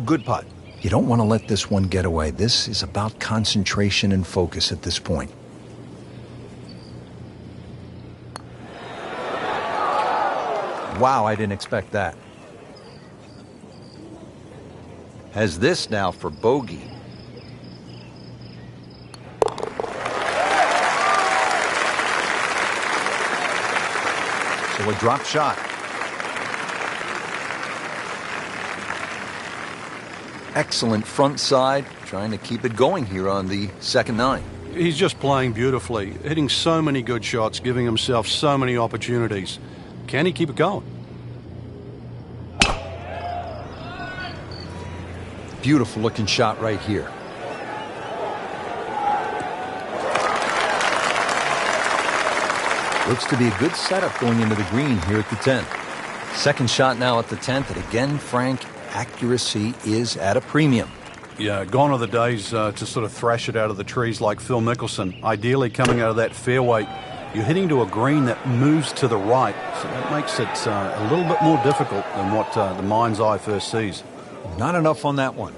good putt. You don't want to let this one get away. This is about concentration and focus at this point. Wow, I didn't expect that. Has this now for bogey. So a drop shot. Excellent front side, trying to keep it going here on the second 9. He's just playing beautifully, hitting so many good shots, giving himself so many opportunities. Can he keep it going? Beautiful looking shot right here. Looks to be a good setup going into the green here at the 10th. Second shot now at the 10th, and again, Frank, accuracy is at a premium. Yeah, gone are the days to sort of thrash it out of the trees like Phil Mickelson. Ideally, coming out of that fairway, you're hitting to a green that moves to the right, so that makes it a little bit more difficult than what the mind's eye first sees. Not enough on that one.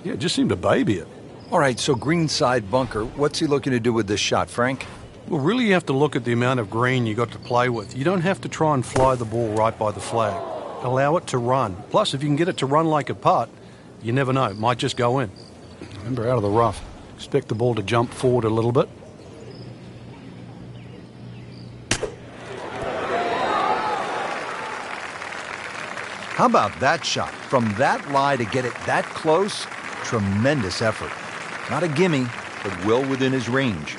Yeah, it just seemed to baby it. All right, so greenside bunker. What's he looking to do with this shot, Frank? Well, really you have to look at the amount of green you got to play with. You don't have to try and fly the ball right by the flag. Allow it to run. Plus, if you can get it to run like a putt, you never know. It might just go in. Remember, out of the rough. Expect the ball to jump forward a little bit. How about that shot? From that lie to get it that close, tremendous effort. Not a gimme, but well within his range.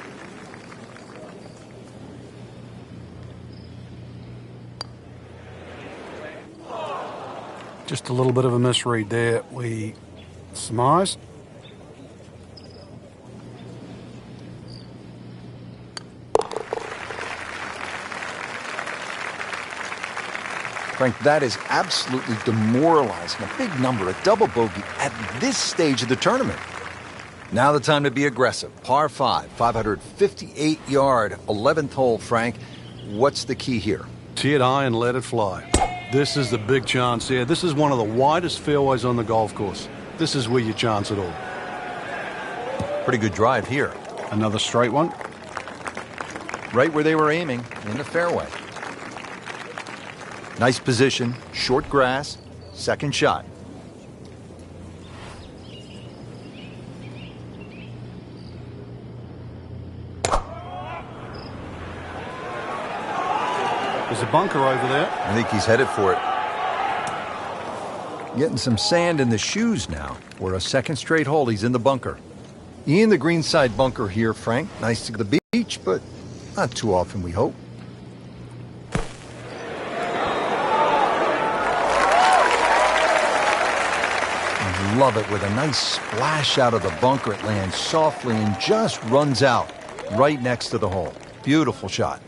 Just a little bit of a misread there. We surmise. Frank, that is absolutely demoralizing. A big number, a double bogey at this stage of the tournament. Now the time to be aggressive. Par 5, 558-yard, 11th hole, Frank. What's the key here? Tee it high and let it fly. This is the big chance here. This is one of the widest fairways on the golf course. This is where you chance it all. Pretty good drive here. Another straight one. Right where they were aiming, in the fairway. Nice position, short grass, second shot. There's a bunker over there. I think he's headed for it. Getting some sand in the shoes now. We're a second straight hole. He's in the bunker. In the greenside bunker here, Frank. Nice to the beach, but not too often, we hope. Love it with a nice splash out of the bunker. It lands softly and just runs out right next to the hole. Beautiful shot.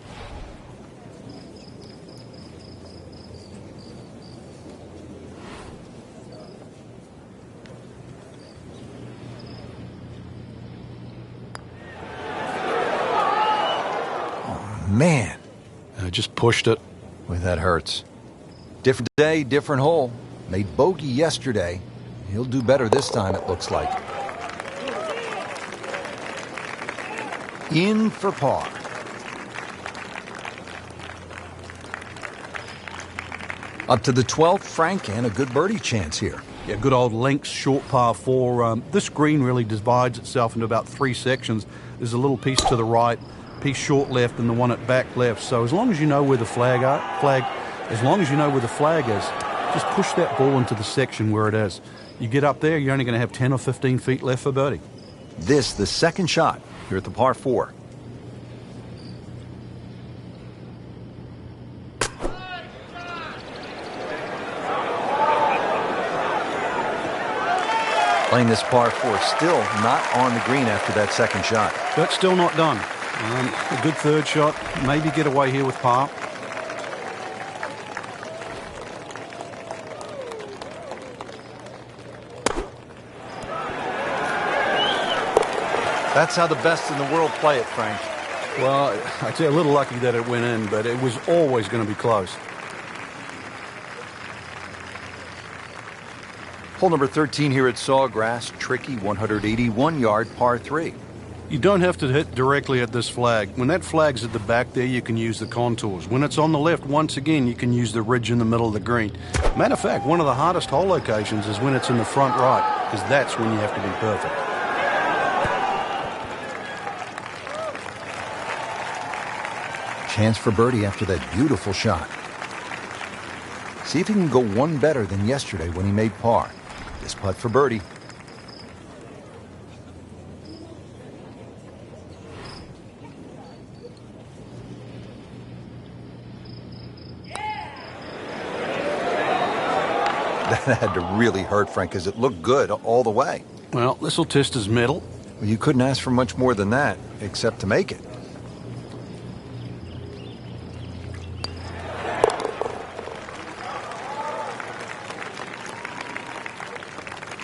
Man, I just pushed it. Boy, that hurts. Different day, different hole. Made bogey yesterday. He'll do better this time, it looks like. In for par. Up to the 12th, Frank, and a good birdie chance here. Yeah, good old links, short par 4. This green really divides itself into about 3 sections. There's a little piece to the right, piece short left, and the one at back left. So as long as you know where the flag is, just push that ball into the section where it is. You get up there, you're only going to have 10 or 15 feet left for birdie. This, the second shot here at the par 4. Playing this par 4, still not on the green after that second shot. That's still not done. A good third shot, maybe get away here with par. That's how the best in the world play it, Frank. Well, I'd say a little lucky that it went in, but it was always going to be close. Hole number 13 here at Sawgrass. Tricky 181-yard par 3. You don't have to hit directly at this flag. When that flag's at the back there, you can use the contours. When it's on the left, once again, you can use the ridge in the middle of the green. Matter of fact, one of the hardest hole locations is when it's in the front right, because that's when you have to be perfect. Chance for birdie after that beautiful shot. See if he can go one better than yesterday when he made par. This putt for birdie. That had to really hurt, Frank, because it looked good all the way. Well, this will test his mettle. Well, you couldn't ask for much more than that, except to make it.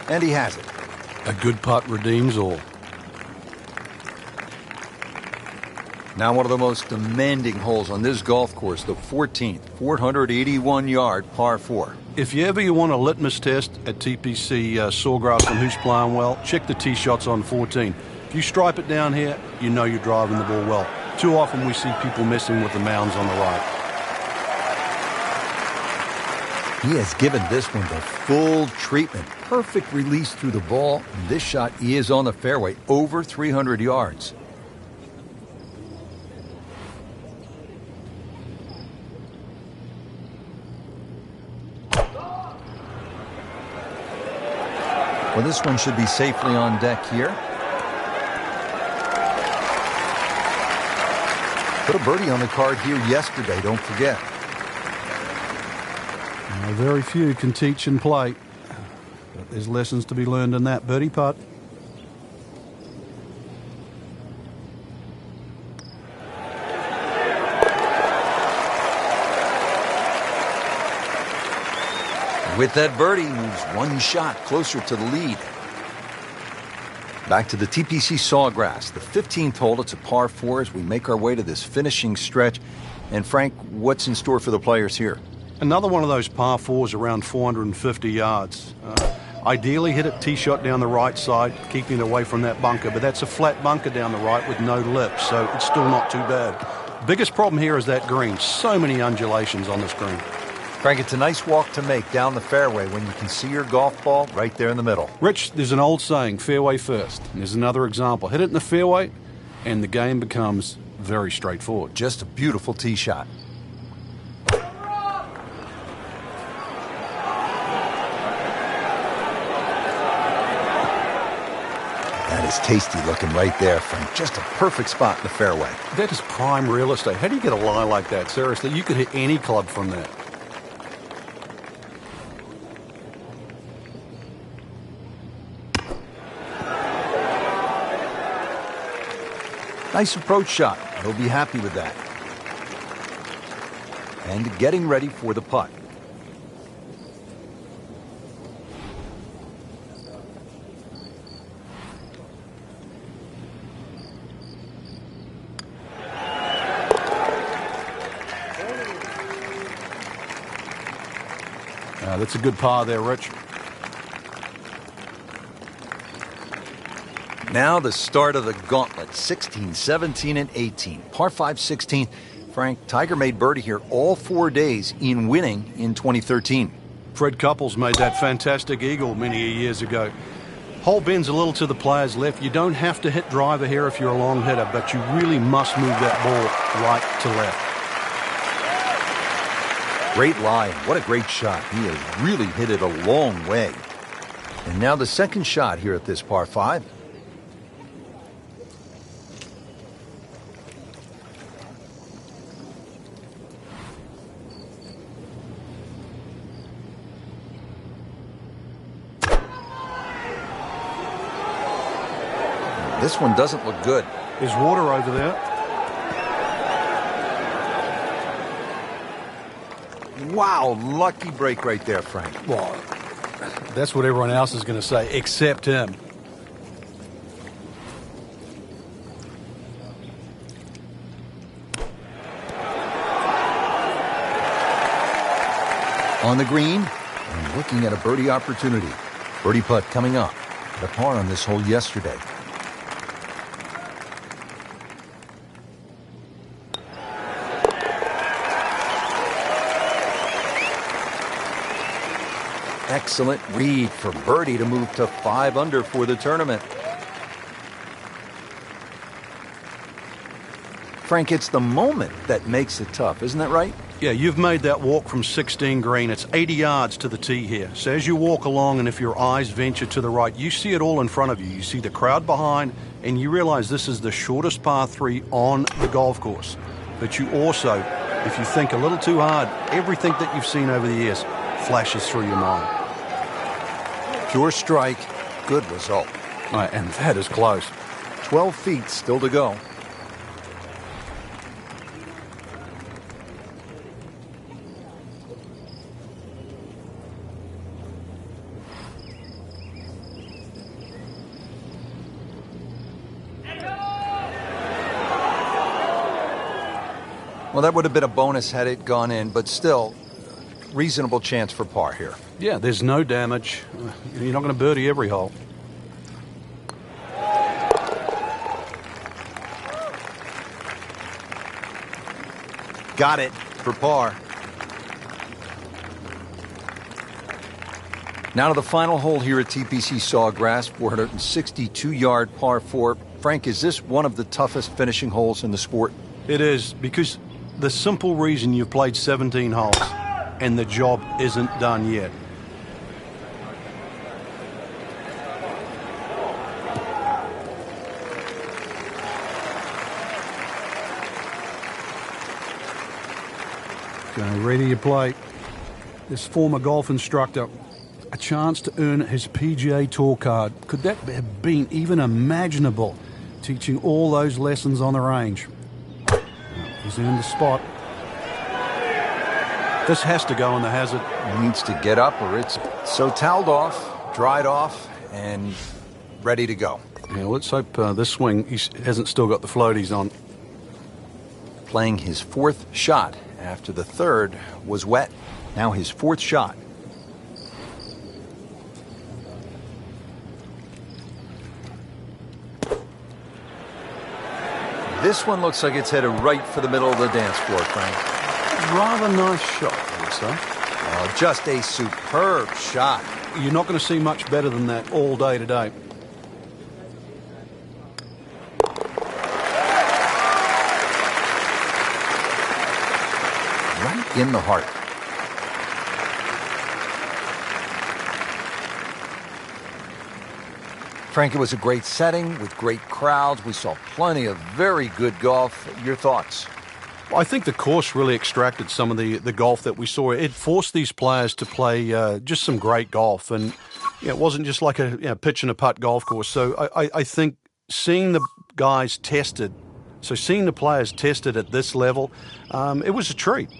And he has it. A good putt redeems all. Now one of the most demanding holes on this golf course, the 14th, 481-yard par 4. If you want a litmus test at TPC Sawgrass and who's playing well, check the tee shots on 14. If you stripe it down here, you know you're driving the ball well. Too often we see people messing with the mounds on the right. He has given this one the full treatment. Perfect release through the ball. And this shot is on the fairway, over 300 yards. Well, this one should be safely on deck here. Put a birdie on the card here yesterday, don't forget. Very few can teach and play. But there's lessons to be learned in that birdie putt. With that birdie, moves one shot closer to the lead. Back to the TPC Sawgrass, the 15th hole. It's a par 4 as we make our way to this finishing stretch. And Frank, what's in store for the players here? Another one of those par 4s around 450 yards. Ideally hit it tee shot down the right side, keeping it away from that bunker. But that's a flat bunker down the right with no lip, so it's still not too bad. Biggest problem here is that green. So many undulations on this green. Frank, it's a nice walk to make down the fairway when you can see your golf ball right there in the middle. Rich, there's an old saying, fairway first. And there's another example. Hit it in the fairway, and the game becomes very straightforward. Just a beautiful tee shot. That is tasty looking right there, Frank. Just a perfect spot in the fairway. That is prime real estate. How do you get a lie like that? Seriously, you could hit any club from that. Nice approach shot. He'll be happy with that. And getting ready for the putt. That's a good par there, Rich. Now the start of the gauntlet, 16, 17, and 18. Par 5, 16. Frank, Tiger made birdie here all 4 days in winning in 2013. Fred Couples made that fantastic eagle many years ago. Hole bends a little to the player's left. You don't have to hit driver here if you're a long hitter, but you really must move that ball right to left. Great lie. What a great shot. He has really hit it a long way. And now the second shot here at this par 5. This one doesn't look good. There's water over there. Wow, lucky break right there, Frank. Well, that's what everyone else is going to say, except him. On the green, and looking at a birdie opportunity. Birdie putt coming up. The par on this hole yesterday. excellent read for birdie to move to 5 under for the tournament. Frank, it's the moment that makes it tough, isn't that right? Yeah, you've made that walk from 16 green. It's 80 yards to the tee here. So as you walk along, and if your eyes venture to the right, you see it all in front of you. You see the crowd behind, and you realize this is the shortest par 3 on the golf course. But you also, if you think a little too hard, everything that you've seen over the years flashes through your mind. Pure strike, good result. And that is close. 12 feet still to go. Well, that would have been a bonus had it gone in, but still, reasonable chance for par here. Yeah, there's no damage. You're not going to birdie every hole. Got it for par. Now to the final hole here at TPC Sawgrass, 462-yard par 4. Frank, is this one of the toughest finishing holes in the sport? It is, because the simple reason you've played 17 holes and the job isn't done yet. Okay, ready to play. This former golf instructor, a chance to earn his PGA Tour card. Could that have been even imaginable, teaching all those lessons on the range? He's earned the spot. This has to go in the hazard. He needs to get up or it's so toweled off, dried off, and ready to go. Yeah, let's hope this swing he hasn't still got the floaties on. Playing his 4th shot after the 3rd was wet. Now his 4th shot. This one looks like it's headed right for the middle of the dance floor, Frank. Rather nice shot, I would say. Oh, just a superb shot. You're not going to see much better than that all day today. Right in the heart. Frank, it was a great setting with great crowds. We saw plenty of very good golf. Your thoughts? Well, I think the course really extracted some of the golf that we saw. It forced these players to play just some great golf. And it wasn't just like a pitch and a putt golf course. So I think seeing the guys tested, seeing the players tested at this level, it was a treat.